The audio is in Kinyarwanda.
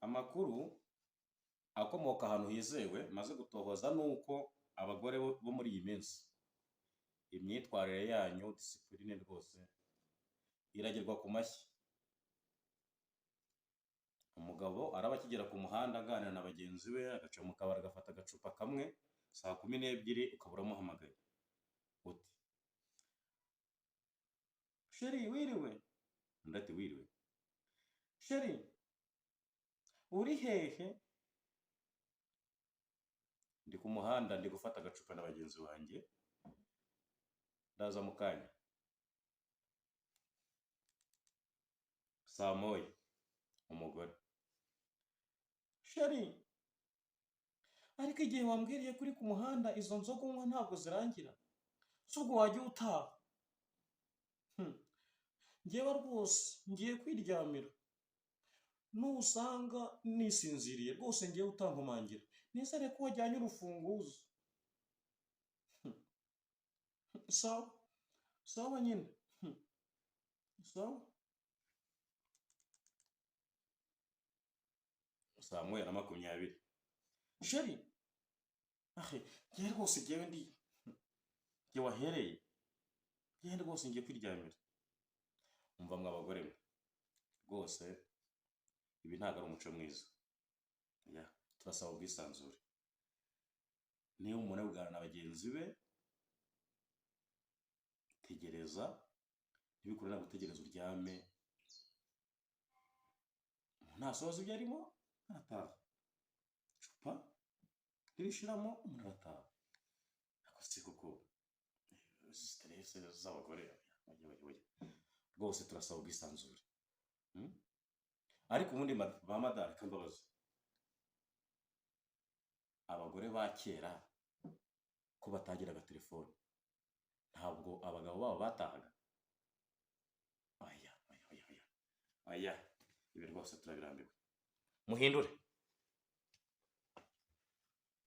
amakuru akomoka ahantu hizewe maze gutohoza nuko abagore bo muri iyi minsi imyitwarire yanyu disipurine rwose iragirwa ku mashyi. Umugabo araba akigera ku muhanda aganira na bagenzi be, agaca mu kabari agafata agacupa kamwe, saa 12 ukabura amuhamagaye uti sheri wiriwe, undi ati wiriwe. Sheri uri hehe? Ndi ku muhanda ndi gufata agacupa na bagenzi banjye, ndaza mu kanya. Saa moya umugore sheri ariko igihe wambwiriye kuri ku muhanda izo nzoga unywa ntabwo zirangira, si ubwo wajya utaha? Njyewe rwose ngiye kwiryamira, nusanga nisinziriye rwose ngiye utankomangira, nizere ko wajyanye urufunguzo. Sawa sawa nyine. Sawa. Saa 1:20 sheri ngiye rwose ngewe nge wahereye, ngewe rwose ngiye kwiryamira. Umva mwa bagore mwe rwose ibi ntabwo ari umuco mwiza. Turasaba ubwisanzure. Niba umuntu ari kuganira na bagenzi be, tegereza, ntibikure na gutegereza uryame, ntasohoza ibyo arimo arataha, icupa ririshiramo umuntu arataha. Akose kuko stress z'abagore rwose turasaba ubwisanzure. Ariko ubundi ba madara reka mbabaza, abagore ba kera ko batagiraga telefone, ntabwo abagabo babo batahaga? Aya ibi rwose turabirambiwe, muhindure.